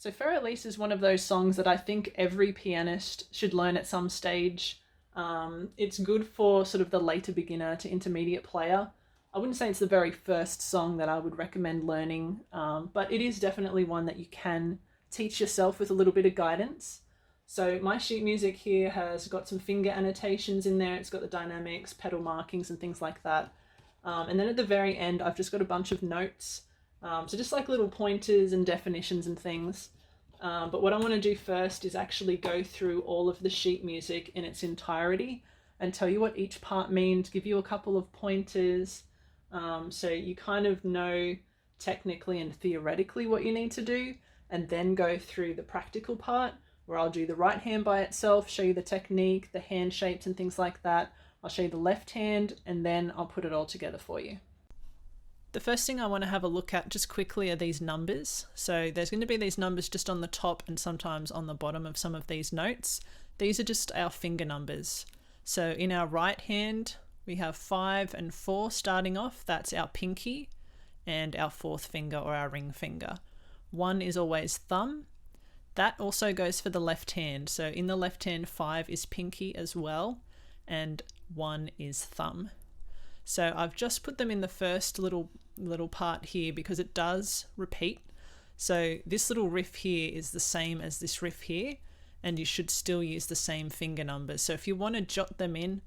So Faire Elise is one of those songs that I think every pianist should learn at some stage. It's good for sort of the later beginner to intermediate player. I wouldn't say it's the very first song that I would recommend learning, but it is definitely one that you can teach yourself with a little bit of guidance. So my sheet music here has got some finger annotations in there. It's got the dynamics, pedal markings and things like that. And then at the very end, I've just got a bunch of notes. So just like little pointers and definitions and things. But what I want to do first is actually go through all of the sheet music in its entirety and tell you what each part means, give you a couple of pointers, so you kind of know technically and theoretically what you need to do, and then go through the practical part where I'll do the right hand by itself, show you the technique, the hand shapes and things like that. I'll show you the left hand, and then I'll put it all together for you. The first thing I want to have a look at just quickly are these numbers. So there's going to be these numbers just on the top and sometimes on the bottom of some of these notes. These are just our finger numbers. So in our right hand, we have 5 and 4 starting off. That's our pinky and our fourth finger or our ring finger. 1 is always thumb. That also goes for the left hand. So in the left hand, 5 is pinky as well, and 1 is thumb. So I've just put them in the first little part here because it does repeat. So this little riff here is the same as this riff here, and you should still use the same finger numbers. So if you want to jot them in,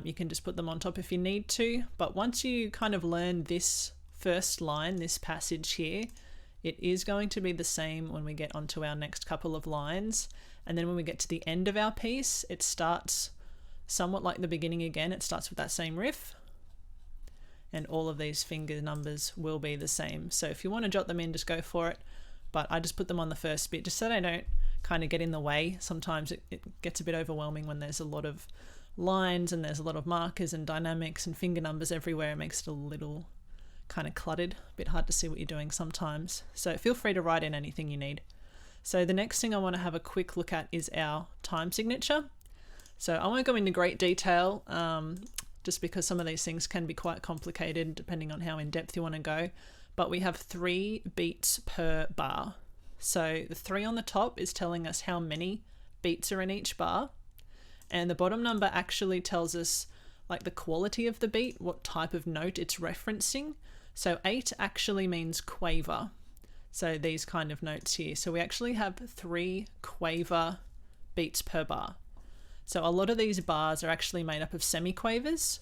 you can just put them on top if you need to. But once you kind of learn this first line, this passage here, it is going to be the same when we get onto our next couple of lines. And then when we get to the end of our piece, it starts somewhat like the beginning again. It starts with that same riff, and all of these finger numbers will be the same. So if you want to jot them in, just go for it. But I just put them on the first bit just so they don't kind of get in the way. Sometimes it gets a bit overwhelming when there's a lot of lines and there's a lot of markers and dynamics and finger numbers everywhere. It makes it a little kind of cluttered, a bit hard to see what you're doing sometimes. So feel free to write in anything you need. So the next thing I want to have a quick look at is our time signature. So I won't go into great detail, just because some of these things can be quite complicated depending on how in depth you want to go. But we have 3 beats per bar. So the 3 on the top is telling us how many beats are in each bar. And the bottom number actually tells us like the quality of the beat, what type of note it's referencing. So 8 actually means quaver. So these kind of notes here. So we actually have 3 quaver beats per bar. So a lot of these bars are actually made up of semiquavers.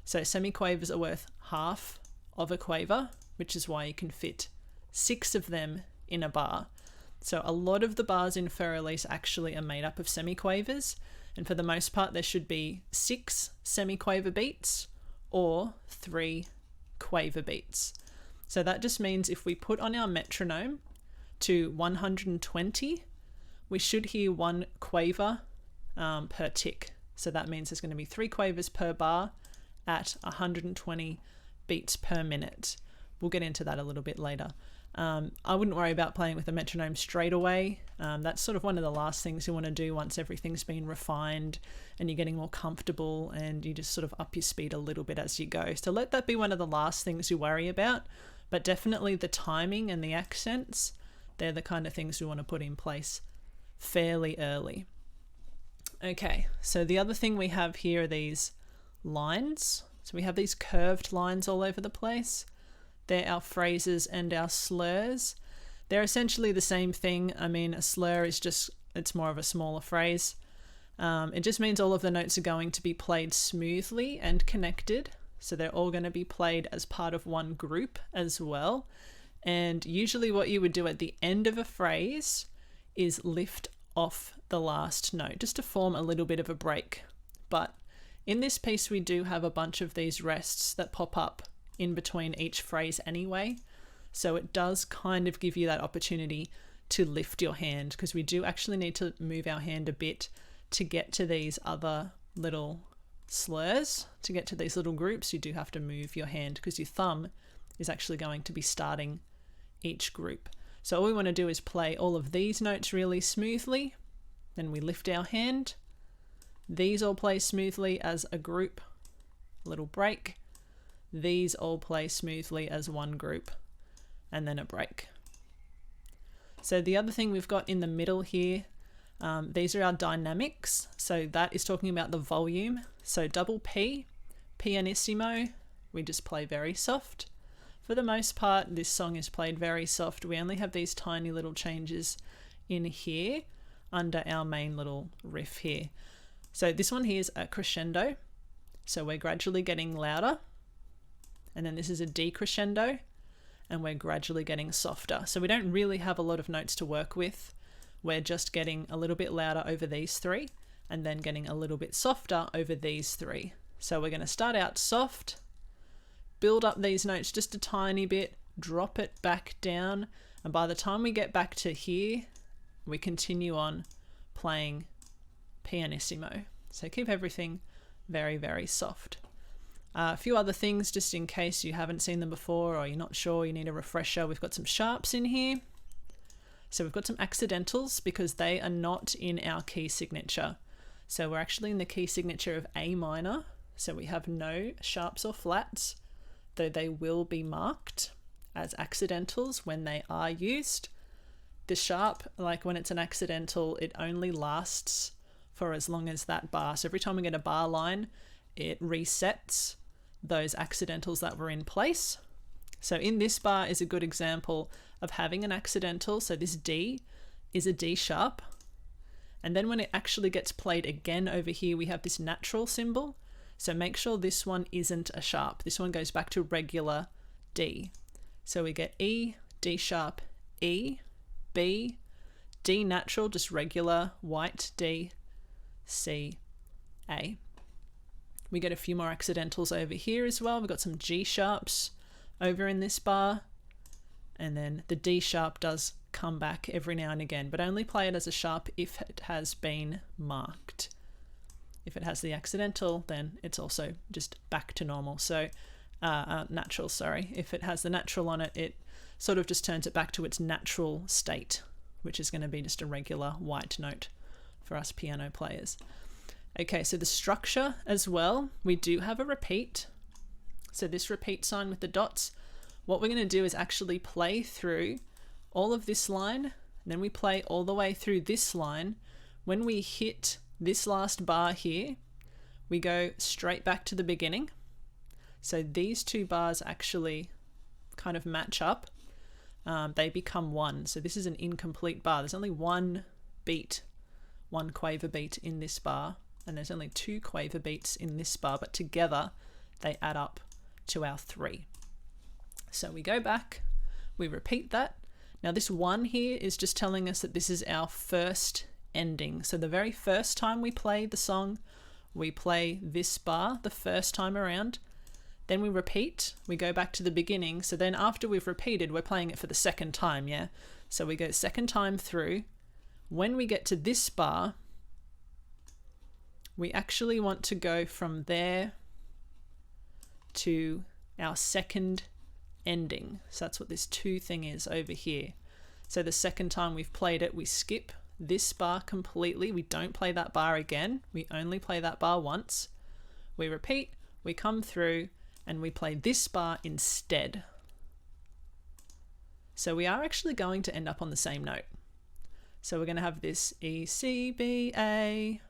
So semiquavers are worth half of a quaver, which is why you can fit 6 of them in a bar. So a lot of the bars in Faire Elise actually are made up of semiquavers, and for the most part there should be 6 semiquaver beats or 3 quaver beats. So that just means if we put on our metronome to 120, we should hear 1 quaver per tick. So that means there's going to be 3 quavers per bar at 120 beats per minute. We'll get into that a little bit later. I wouldn't worry about playing with a metronome straight away. That's sort of one of the last things you want to do once everything's been refined and you're getting more comfortable, and you just sort of up your speed a little bit as you go. So let that be one of the last things you worry about, but definitely the timing and the accents, they're the kind of things we want to put in place fairly early. Okay, so the other thing we have here are these lines. So we have these curved lines all over the place. They're our phrases and our slurs. They're essentially the same thing. I mean, a slur is just, it's more of a smaller phrase. It just means all of the notes are going to be played smoothly and connected. So they're all going to be played as part of one group as well. And usually what you would do at the end of a phrase is lift off the last note just to form a little bit of a break. But in this piece we do have a bunch of these rests that pop up in between each phrase anyway, so it does kind of give you that opportunity to lift your hand, because we do actually need to move our hand a bit to get to these other little slurs. To get to these little groups you do have to move your hand, because your thumb is actually going to be starting each group. So all we want to do is play all of these notes really smoothly, then we lift our hand. These all play smoothly as a group, little break. These all play smoothly as one group, and then a break. So the other thing we've got in the middle here, these are our dynamics. So that is talking about the volume. So double P, pianissimo, we just play very soft. For the most part, this song is played very soft. We only have these tiny little changes in here under our main little riff here. So this one here is a crescendo. So we're gradually getting louder. And then this is a decrescendo, and we're gradually getting softer. So we don't really have a lot of notes to work with. We're just getting a little bit louder over these three, and then getting a little bit softer over these three. So we're going to start out soft, build up these notes just a tiny bit, drop it back down, and by the time we get back to here, we continue on playing pianissimo. So keep everything very, very soft. A few other things just in case you haven't seen them before or you're not sure, you need a refresher. We've got some sharps in here. So we've got some accidentals because they are not in our key signature. So we're actually in the key signature of A minor. So we have no sharps or flats, though they will be marked as accidentals when they are used. The sharp, like when it's an accidental, it only lasts for as long as that bar. So every time we get a bar line, it resets those accidentals that were in place. So in this bar is a good example of having an accidental. So this D is a D sharp. And then when it actually gets played again over here, we have this natural symbol. So make sure this one isn't a sharp. This one goes back to regular D. So we get E, D sharp, E, B, D natural, just regular white D, C, A. We get a few more accidentals over here as well. We've got some G sharps over in this bar. And then the D sharp does come back every now and again, but only play it as a sharp if it has been marked. If it has the accidental, then it's also just back to normal. So natural, sorry. If it has the natural on it, it sort of just turns it back to its natural state, which is going to be just a regular white note for us piano players. Okay, so the structure as well, we do have a repeat. So this repeat sign with the dots, what we're going to do is actually play through all of this line, and then we play all the way through this line. When we hit this last bar here, we go straight back to the beginning. So these two bars actually kind of match up. They become one. So this is an incomplete bar. There's only one beat, one quaver beat in this bar. And there's only two quaver beats in this bar, but together they add up to our 3. So we go back, we repeat that. Now this 1 here is just telling us that this is our first ending. So the very first time we play the song, we play this bar the first time around. Then we repeat, we go back to the beginning. So then after we've repeated, we're playing it for the second time, yeah? So we go second time through. When we get to this bar, we actually want to go from there to our second ending. So that's what this 2 thing is over here. So the second time we've played it, we skip this bar completely. We don't play that bar again. We only play that bar once. We repeat, we come through, and we play this bar instead. So we are actually going to end up on the same note. So we're going to have this E, C, B, A.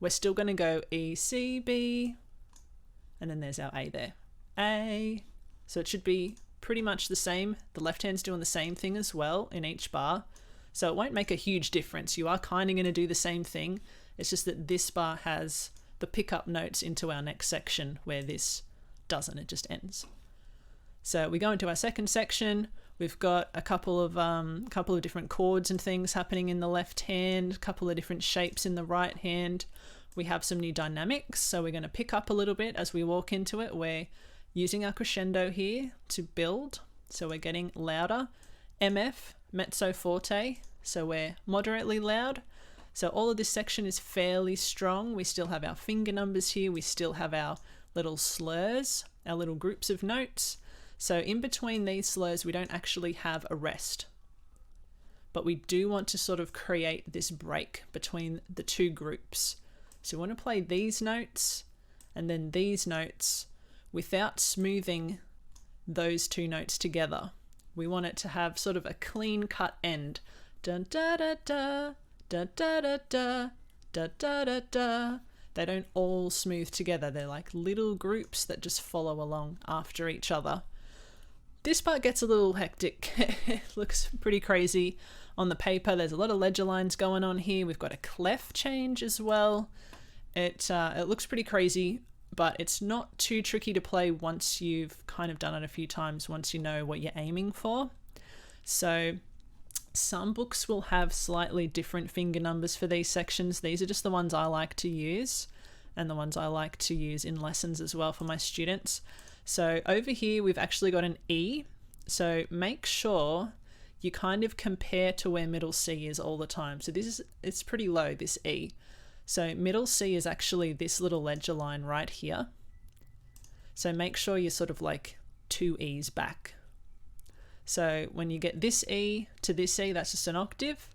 We're still going to go E, C, B, and then there's our A there. A. So it should be pretty much the same. The left hand's doing the same thing as well in each bar. So it won't make a huge difference. You are kind of going to do the same thing. It's just that this bar has the pickup notes into our next section where this doesn't. It just ends. So we go into our second section. We've got a couple of different chords and things happening in the left hand, a couple of different shapes in the right hand. We have some new dynamics, so we're going to pick up a little bit as we walk into it. We're using our crescendo here to build, so we're getting louder. MF, mezzo forte, so we're moderately loud. So all of this section is fairly strong. We still have our finger numbers here. We still have our little slurs, our little groups of notes. So in between these slurs, we don't actually have a rest. But we do want to sort of create this break between the two groups. So we want to play these notes and then these notes without smoothing those two notes together. We want it to have sort of a clean cut end. Dun da da da, da da da da, da da da da. They don't all smooth together. They're like little groups that just follow along after each other. This part gets a little hectic. It looks pretty crazy on the paper. There's a lot of ledger lines going on here. We've got a clef change as well. It looks pretty crazy, but it's not too tricky to play once you've kind of done it a few times, once you know what you're aiming for. So some books will have slightly different finger numbers for these sections. These are just the ones I like to use, and the ones I like to use in lessons as well for my students. So over here, we've actually got an E. So make sure you kind of compare to where middle C is all the time. So it's pretty low, this E. So middle C is actually this little ledger line right here. So make sure you're sort of like 2 E's back. So when you get this E to this E, that's just an octave.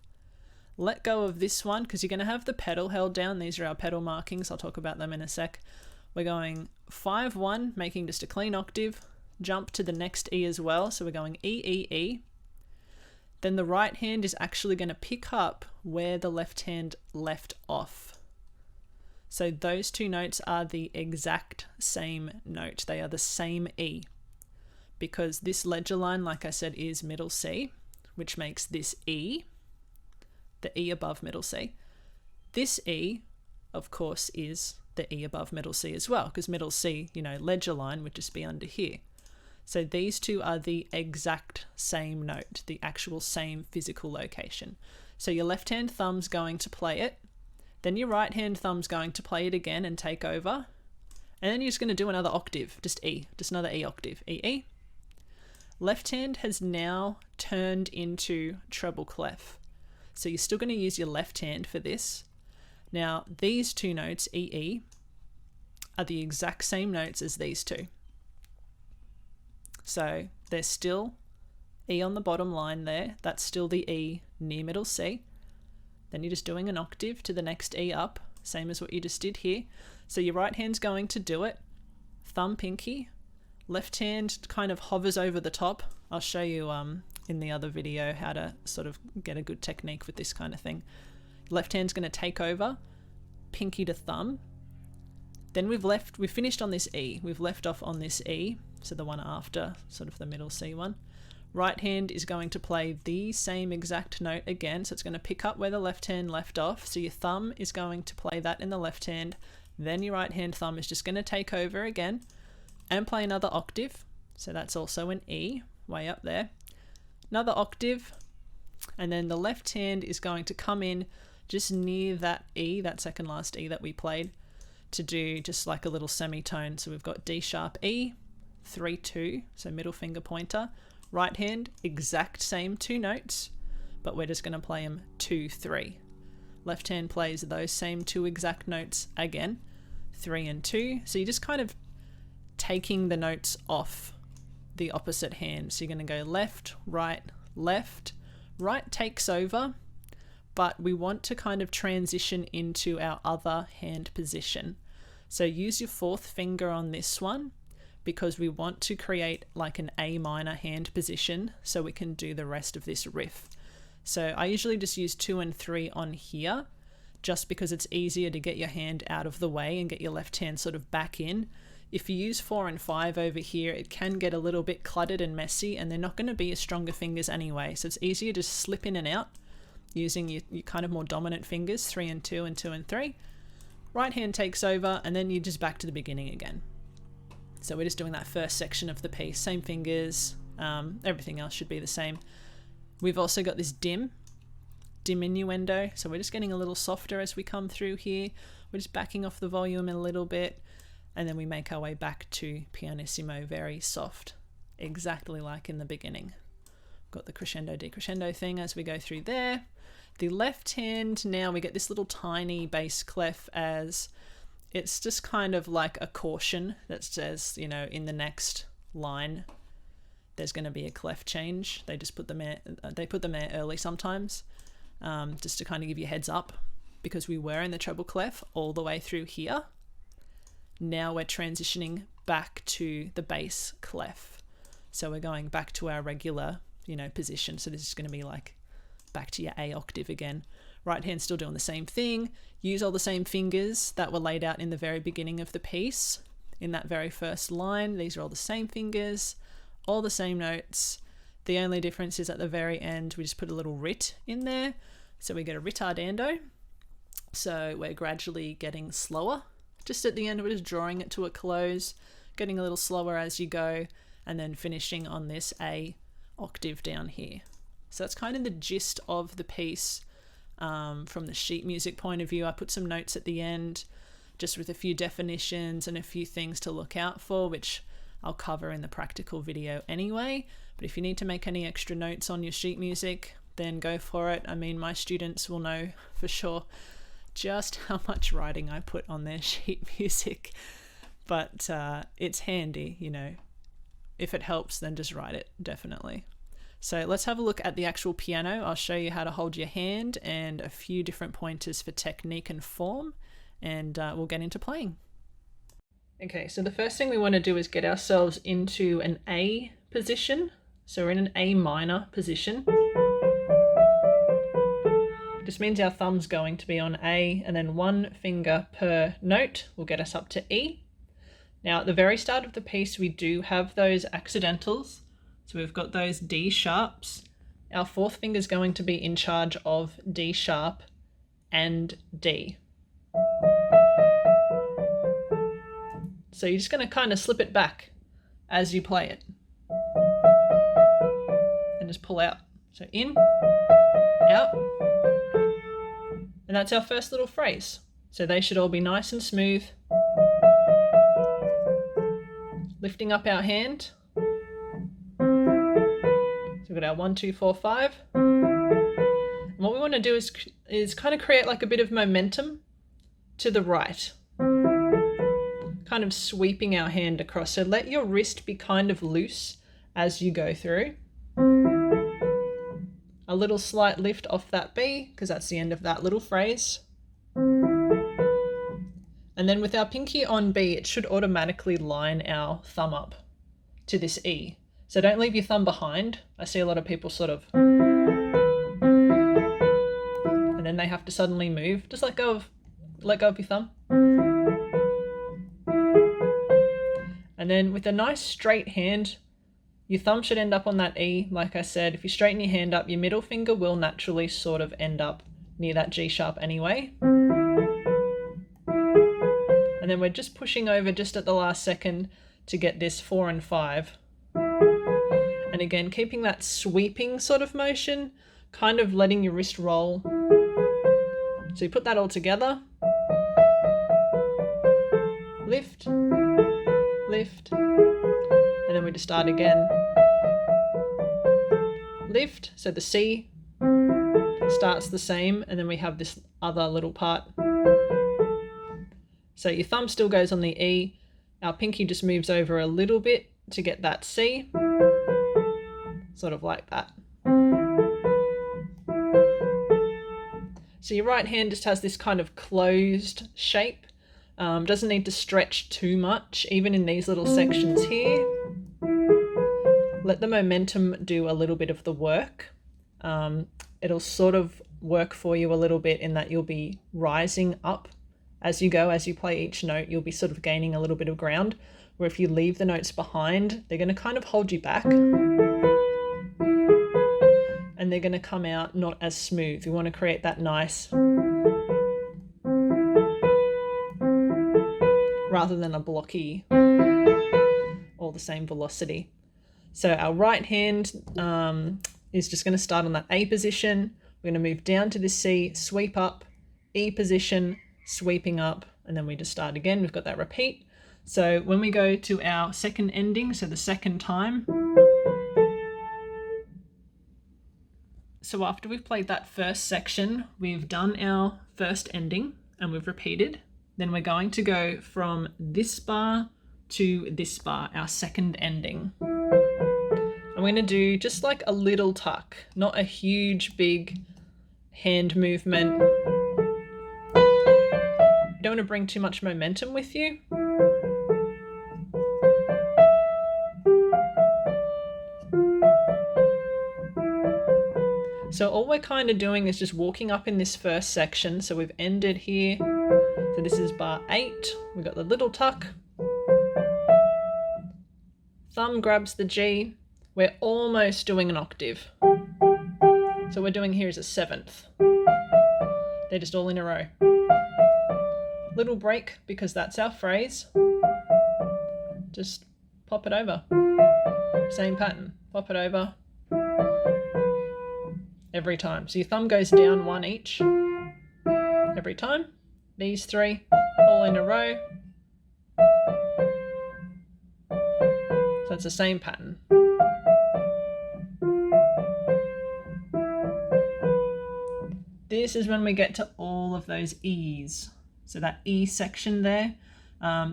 Let go of this one because you're going to have the pedal held down. These are our pedal markings. I'll talk about them in a sec. We're going 5-1, making just a clean octave. Jump to the next E as well. So we're going E, E, E. Then the right hand is actually going to pick up where the left hand left off. So those two notes are the exact same note. They are the same E, because this ledger line, like I said, is middle C, which makes this E, the E above middle C. This E, of course, is the E above middle C as well, because middle C, ledger line would just be under here. So these two are the exact same note, the actual same physical location. So your left hand thumb's going to play it, then your right hand thumb's going to play it again and take over, and then you're just going to do another octave, just E, just another E octave, E, E. Left hand has now turned into treble clef. So you're still going to use your left hand for this. Now these two notes, E, E, are the exact same notes as these two. So they're still E on the bottom line there. That's still the E near middle C. Then you're just doing an octave to the next E up, same as what you just did here. So your right hand's going to do it. Thumb, pinky. Left hand kind of hovers over the top. I'll show you in the other video how to sort of get a good technique with this kind of thing. Left hand's going to take over, pinky to thumb. Then we've finished on this E. We've left off on this E, so the one after, sort of the middle C one. Right hand is going to play the same exact note again, so it's going to pick up where the left hand left off. So your thumb is going to play that in the left hand. Then your right hand thumb is just going to take over again and play another octave. So that's also an E, way up there. Another octave, and then the left hand is going to come in just near that E, that second last E that we played, to do just like a little semitone. So we've got D sharp E, 3-2, so middle finger pointer. Right hand, exact same two notes, but we're just going to play them 2-3. Left hand plays those same two exact notes again, 3 and 2. So you're just kind of taking the notes off the opposite hand. So you're going to go left, right, left. Right takes over, but we want to kind of transition into our other hand position. So use your fourth finger on this one, because we want to create like an A minor hand position so we can do the rest of this riff. So I usually just use 2 and 3 on here, just because it's easier to get your hand out of the way and get your left hand sort of back in. If you use 4 and 5 over here, it can get a little bit cluttered and messy, and they're not going to be your stronger fingers anyway. So it's easier to slip in and out using your kind of more dominant fingers, 3 and 2 and 2 and 3. Right hand takes over, and then you're just back to the beginning again. So we're just doing that first section of the piece, same fingers, everything else should be the same. We've also got this diminuendo, so we're just getting a little softer as we come through here. We're just backing off the volume a little bit, and then we make our way back to pianissimo, very soft, exactly like in the beginning. Got the crescendo, decrescendo thing as we go through there. The left hand, now we get this little tiny bass clef, as it's just kind of like a caution that says, in the next line, there's going to be a clef change. They just put them there early sometimes, just to kind of give you a heads up, because we were in the treble clef all the way through here. Now we're transitioning back to the bass clef. So we're going back to our regular position. So this is going to be like back to your A octave again. Right hand still doing the same thing. Use all the same fingers that were laid out in the very beginning of the piece. In that very first line, these are all the same fingers, all the same notes. The only difference is at the very end, we just put a little rit in there. So we get a ritardando. So we're gradually getting slower. Just at the end, we're just drawing it to a close, getting a little slower as you go, and then finishing on this A octave down here. So that's kind of the gist of the piece. From the sheet music point of view, I put some notes at the end, just with a few definitions and a few things to look out for, which I'll cover in the practical video anyway. But if you need to make any extra notes on your sheet music, then go for it. I mean, my students will know for sure just how much writing I put on their sheet music, but it's handy, if it helps, then just write it, definitely. So let's have a look at the actual piano. I'll show you how to hold your hand and a few different pointers for technique and form, and we'll get into playing. Okay, so the first thing we want to do is get ourselves into an A position. So we're in an A minor position. This means our thumb's going to be on A, and then one finger per note will get us up to E. Now at the very start of the piece, we do have those accidentals. So we've got those D sharps. Our fourth finger is going to be in charge of D sharp and D. So you're just going to kind of slip it back as you play it. And just pull out. So in, out. And that's our first little phrase. So they should all be nice and smooth. Lifting up our hand. So we've got our 1, 2, 4, 5. And what we want to do is kind of create like a bit of momentum to the right. Kind of sweeping our hand across. So let your wrist be kind of loose as you go through. A little slight lift off that B, because that's the end of that little phrase. And then with our pinky on B, it should automatically line our thumb up to this E. So don't leave your thumb behind. I see a lot of people sort of, and then they have to suddenly move. Just let go of your thumb. And then with a nice straight hand, your thumb should end up on that E. Like I said, if you straighten your hand up, your middle finger will naturally sort of end up near that G sharp anyway. And then we're just pushing over just at the last second to get this 4 and 5. And again, keeping that sweeping sort of motion, kind of letting your wrist roll. So you put that all together. Lift, lift, and then we just start again. Lift, so the C starts the same, and then we have this other little part. So your thumb still goes on the E, our pinky just moves over a little bit to get that C, sort of like that. So your right hand just has this kind of closed shape, doesn't need to stretch too much, even in these little sections here. Let the momentum do a little bit of the work. It'll sort of work for you a little bit in that you'll be rising up as you go, as you play each note, you'll be sort of gaining a little bit of ground, where if you leave the notes behind, they're going to kind of hold you back. And they're going to come out not as smooth. You want to create that nice, rather than a blocky, all the same velocity. So our right hand is just going to start on that A position. We're going to move down to the C, sweep up, E position, sweeping up, and then we just start again. We've got that repeat. So when we go to our second ending, so the second time, so after we've played that first section, we've done our first ending and we've repeated. Then we're going to go from this bar to this bar, our second ending. I'm going to do just like a little tuck, not a huge, big hand movement. You don't want to bring too much momentum with you. So all we're kind of doing is just walking up in this first section. So we've ended here. So this is bar 8. We've got the little tuck. Thumb grabs the G. We're almost doing an octave. So what we're doing here is a 7th. They're just all in a row. Little break because that's our phrase. Just pop it over. Same pattern. Pop it over. Every time. So your thumb goes down 1 each. Every time. These 3 all in a row. So it's the same pattern. This is when we get to all of those E's. So that E section there,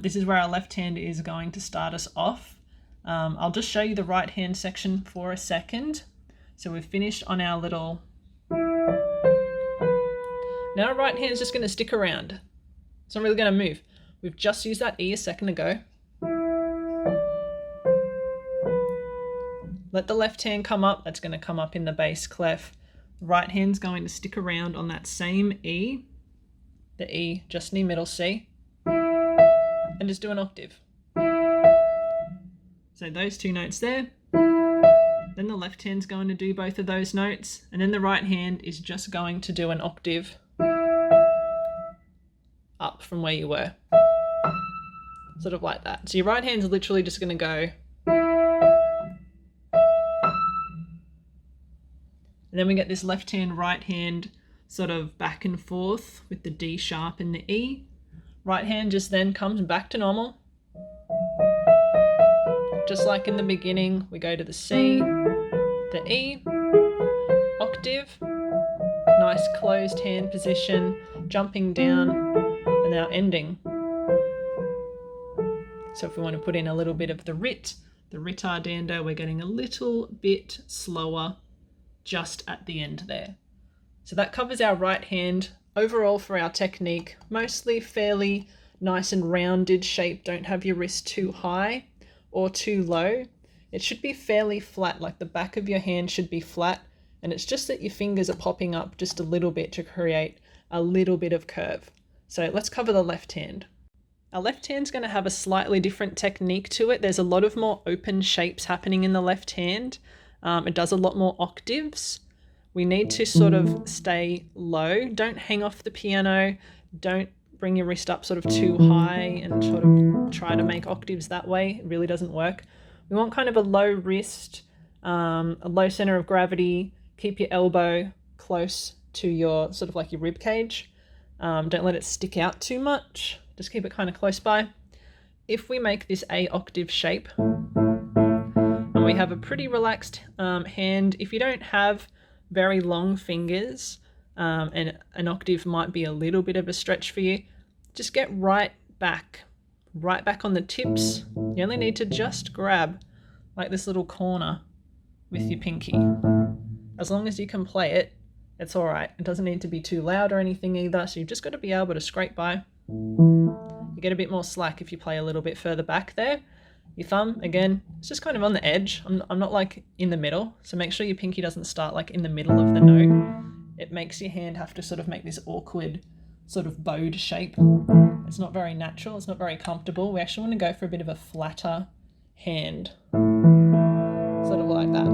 this is where our left hand is going to start us off. I'll just show you the right hand section for a second. So we've finished on our little... Now our right hand is just going to stick around. It's not really going to move. We've just used that E a second ago. Let the left hand come up. That's going to come up in the bass clef. The right hand's going to stick around on that same E. The E just near middle C. And just do an octave. So those 2 notes there. Then the left hand's going to do both of those notes. And then the right hand is just going to do an octave up from where you were. Sort of like that. So your right hand's literally just going to go. And then we get this left hand, right hand sort of back and forth with the D sharp and the E. Right hand just then comes back to normal. Just like in the beginning, we go to the C, the E, octave, nice closed hand position, jumping down, and now ending. So if we want to put in a little bit of the ritardando, we're getting a little bit slower just at the end there. So that covers our right hand. Overall for our technique, mostly fairly nice and rounded shape. Don't have your wrist too high or too low. It should be fairly flat, like the back of your hand should be flat, and it's just that your fingers are popping up just a little bit to create a little bit of curve. So let's cover the left hand. Our left hand's going to have a slightly different technique to it. There's a lot of more open shapes happening in the left hand. It does a lot more octaves. We need to sort of stay low. Don't hang off the piano. Don't bring your wrist up sort of too high and sort of try to make octaves that way. It really doesn't work. We want kind of a low wrist, a low center of gravity. Keep your elbow close to your sort of like your rib cage. Don't let it stick out too much. Just keep it kind of close by. If we make this A octave shape, and we have a pretty relaxed hand, if you don't have very long fingers, and an octave might be a little bit of a stretch for you, just get right back on the tips. You only need to just grab like this little corner with your pinky. As long as you can play it, it's all right. It doesn't need to be too loud or anything either, so you've just got to be able to scrape by. You get a bit more slack if you play a little bit further back there. Your thumb, again, it's just kind of on the edge. I'm not like in the middle, so make sure your pinky doesn't start like in the middle of the note. It makes your hand have to sort of make this awkward sort of bowed shape. It's not very natural, it's not very comfortable. We actually want to go for a bit of a flatter hand. Sort of like that.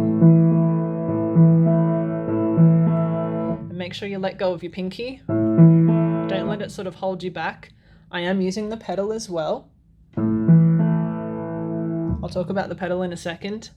And make sure you let go of your pinky. Don't let it sort of hold you back. I am using the pedal as well. I'll talk about the pedal in a second.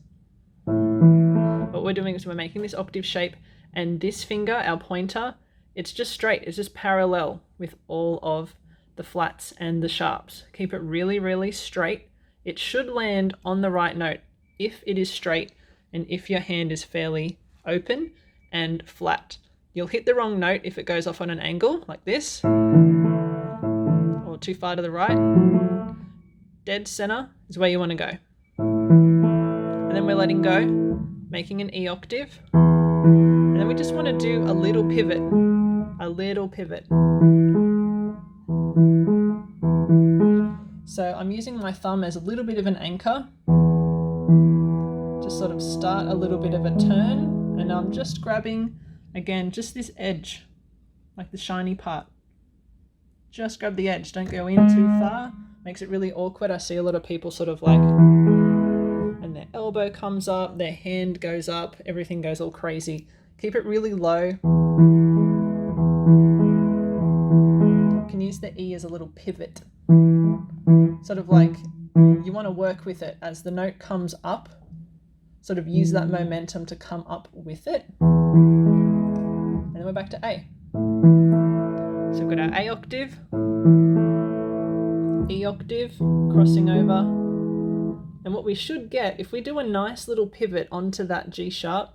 What we're doing is we're making this octave shape, and this finger, our pointer, it's just straight. It's just parallel with all of the flats and the sharps. Keep it really, really straight. It should land on the right note if it is straight and if your hand is fairly open and flat. You'll hit the wrong note if it goes off on an angle like this, or too far to the right. Dead center is where you want to go. And then we're letting go, making an E octave. And then we just want to do a little pivot. A little pivot. So I'm using my thumb as a little bit of an anchor to sort of start a little bit of a turn, and I'm just grabbing Again, just this edge, like the shiny part. Just grab the edge, don't go in too far. Makes it really awkward. I see a lot of people sort of like, and their elbow comes up, their hand goes up, everything goes all crazy. Keep it really low. You can use the E as a little pivot. Sort of like you want to work with it as the note comes up, sort of use that momentum to come up with it. And then we're back to A. So we've got our A octave, E octave, crossing over. And what we should get, if we do a nice little pivot onto that G sharp,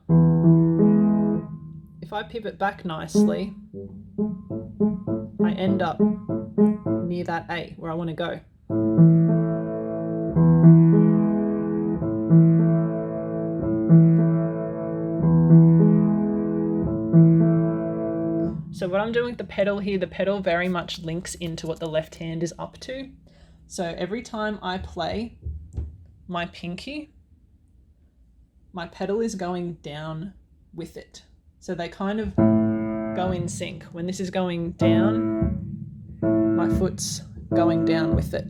if I pivot back nicely, I end up near that A where I want to go. So what I'm doing with the pedal here, the pedal very much links into what the left hand is up to. So every time I play my pinky, my pedal is going down with it. So they kind of go in sync. When this is going down, my foot's going down with it.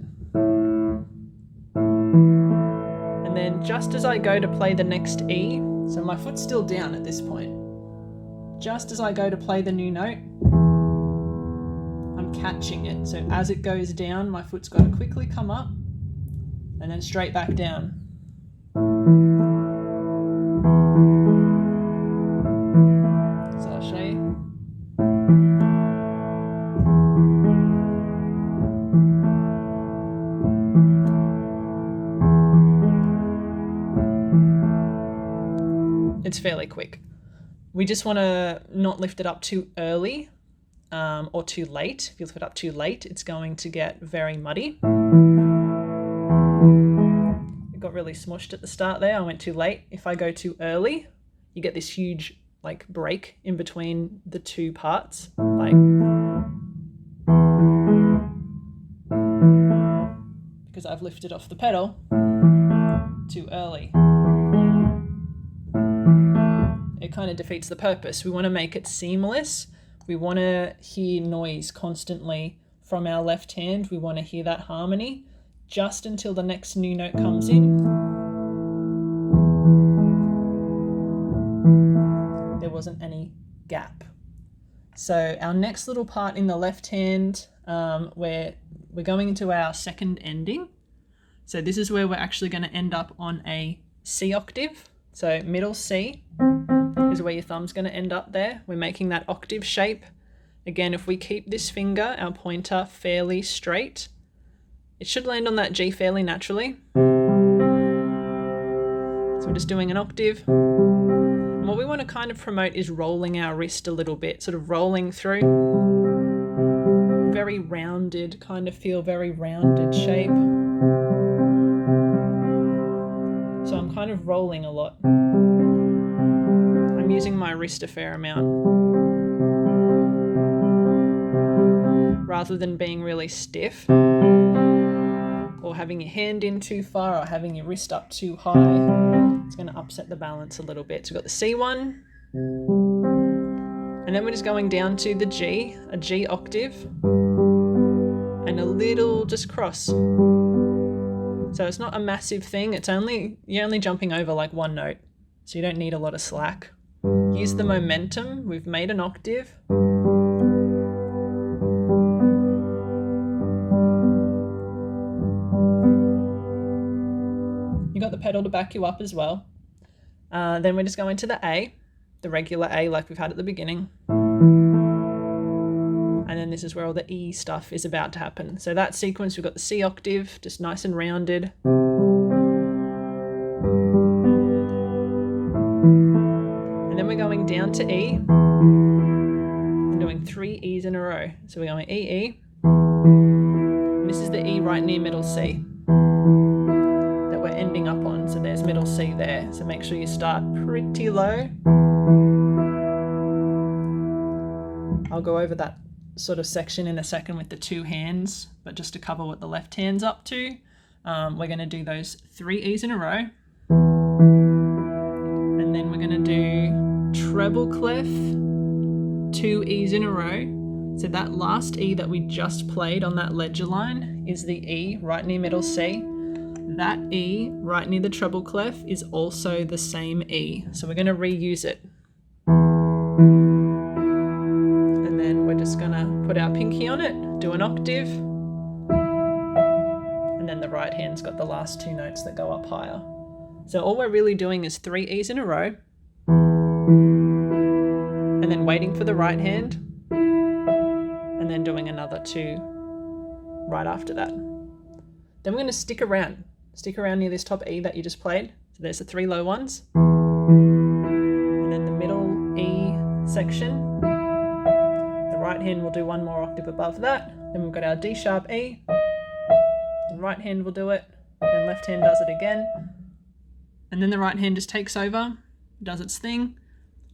And then just as I go to play the next E, so my foot's still down at this point. Just as I go to play the new note, I'm catching it. So as it goes down, my foot's got to quickly come up and then straight back down. So I'll show you. It's fairly quick. We just want to not lift it up too early or too late. If you lift it up too late, it's going to get very muddy. It got really smushed at the start there. I went too late. If I go too early, you get this huge like break in between the two parts. Like, because I've lifted off the pedal too early. It kind of defeats the purpose. We want to make it seamless. We want to hear noise constantly from our left hand. We want to hear that harmony just until the next new note comes in. There wasn't any gap. So our next little part in the left hand, where we're going into our second ending. So this is where we're actually going to end up on a C octave. So middle C is where your thumb's going to end up there. We're making that octave shape. Again, if we keep this finger, our pointer, fairly straight, it should land on that G fairly naturally. So we're just doing an octave. And what we want to kind of promote is rolling our wrist a little bit, sort of rolling through. Very rounded, kind of feel very rounded shape. So I'm kind of rolling a lot. I'm using my wrist a fair amount. Rather than being really stiff or having your hand in too far or having your wrist up too high, it's going to upset the balance a little bit. So we've got the C1, and then we're just going down to the G, a G octave, and a little just cross. So it's not a massive thing. You're only jumping over like one note, so you don't need a lot of slack. Use the momentum. We've made an octave. You got the pedal to back you up as well. Then we're just going to the A, the regular A like we've had at the beginning. And then this is where all the E stuff is about to happen. So that sequence, we've got the C octave, just nice and rounded. And then we're going down to E and doing 3 E's in a row. So we're going E, E. And this is the E right near middle C that we're ending up on. So there's middle C there. So make sure you start pretty low. I'll go over that sort of section in a second with the two hands, but just to cover what the left hand's up to, we're going to do those 3 E's in a row, and then we're going to do treble clef 2 E's in a row. So that last E that we just played on that ledger line is the E right near middle C. That E right near the treble clef is also the same E. So we're going to reuse it. And then we're just going to put our pinky on it, do an octave. And then the right hand's got the last 2 notes that go up higher. So all we're really doing is 3 E's in a row. And then waiting for the right hand. And then doing another 2 right after that. Then we're going to stick around near this top E that you just played. So there's the 3 low ones. And then the middle E section. The right hand will do 1 more octave above that. Then we've got our D sharp E. And right hand will do it. Then left hand does it again. And then the right hand just takes over, does its thing,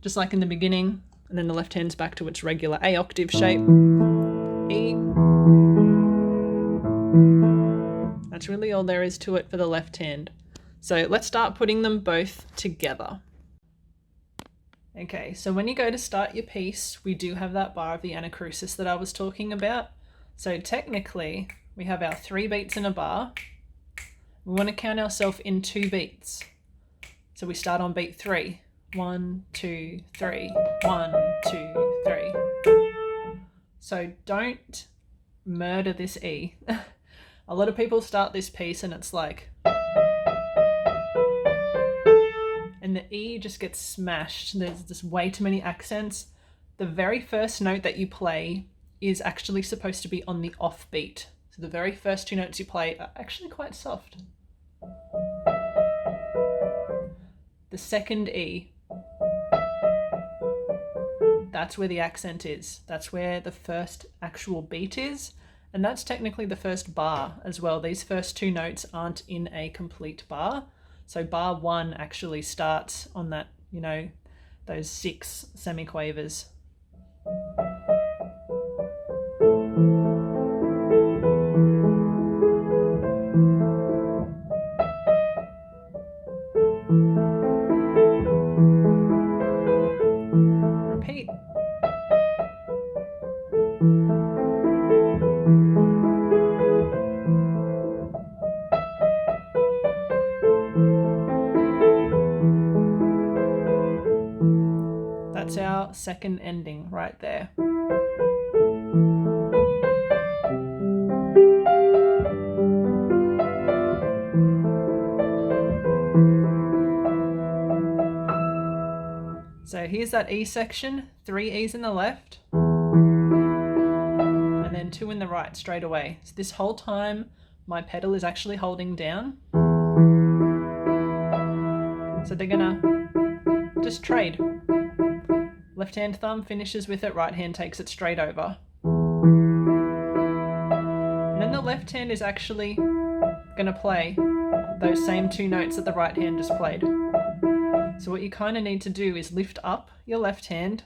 just like in the beginning. And then the left hand's back to its regular A octave shape. E. That's really all there is to it for the left hand. So let's start putting them both together. Okay, so when you go to start your piece, we do have that bar of the anacrusis that I was talking about. So technically, we have our 3 beats in a bar. We want to count ourselves in 2 beats. So we start on beat 3. 1, 2, 3. 1, 2, 3. So don't murder this E. A lot of people start this piece and it's like, and the E just gets smashed. There's just way too many accents. The very first note that you play is actually supposed to be on the off beat. So the very first 2 notes you play are actually quite soft. The second E, that's where the accent is. That's where the first actual beat is. And that's technically the first bar as well. These first 2 notes aren't in a complete bar. So bar 1 actually starts on that, you know, those 6 semiquavers. Repeat. That's our second ending right there. So here's that E section, 3 E's in the left, and then 2 in the right straight away. So this whole time my pedal is actually holding down. So they're gonna just trade. Left hand thumb finishes with it, right hand takes it straight over. And then the left hand is actually gonna play those same 2 notes that the right hand just played. So what you kind of need to do is lift up your left hand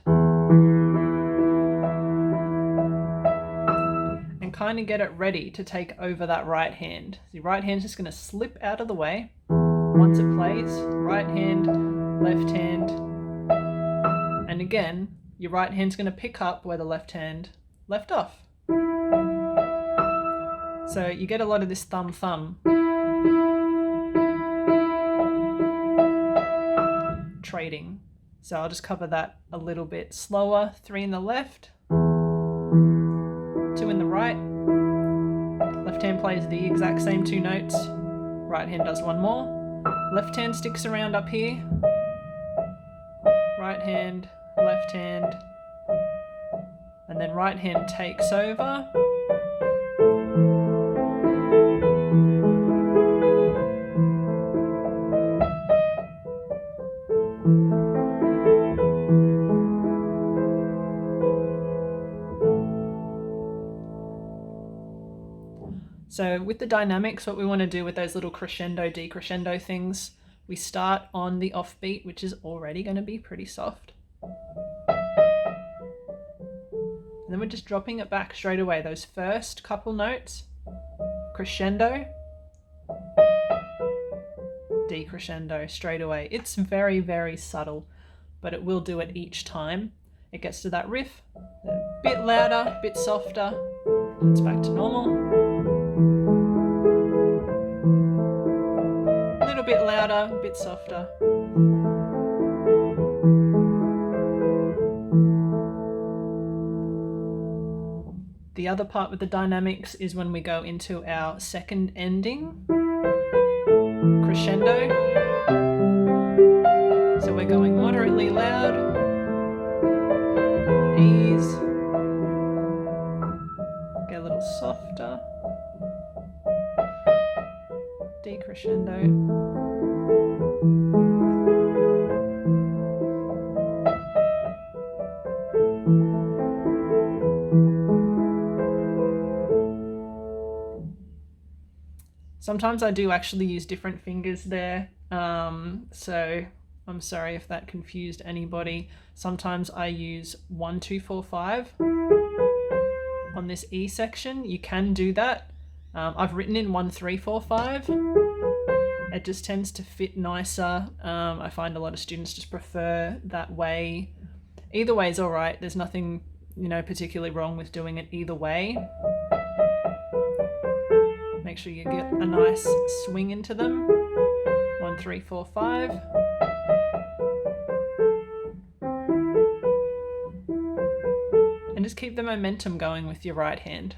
and kind of get it ready to take over that right hand. So your right hand's just going to slip out of the way once it plays. Right hand, left hand, and again, your right hand's going to pick up where the left hand left off. So you get a lot of this thumb-thumb trading. So I'll just cover that a little bit slower. 3 in the left, 2 in the right. Left hand plays the exact same 2 notes. Right hand does 1 more. Left hand sticks around up here. Right hand, left hand, and then right hand takes over. So with the dynamics, what we want to do with those little crescendo, decrescendo things, we start on the offbeat, which is already going to be pretty soft. And then we're just dropping it back straight away. Those first couple notes, crescendo, decrescendo straight away. It's very, very subtle, but it will do it each time. it gets to that riff, a bit louder, a bit softer, it's back to normal. A little bit louder, a bit softer. The other part with the dynamics is when we go into our second ending, crescendo. So we're going moderately loud, ease, get a little softer, decrescendo. Sometimes I do actually use different fingers there, so I'm sorry if that confused anybody. Sometimes I use 1, 2, 4, 5 on this E section. You can do that. I've written in 1, 3, 4, 5. It just tends to fit nicer. I find a lot of students just prefer that way. Either way is all right. There's nothing, particularly wrong with doing it either way. Make sure you get a nice swing into them. 1, 3, 4, 5. And just keep the momentum going with your right hand.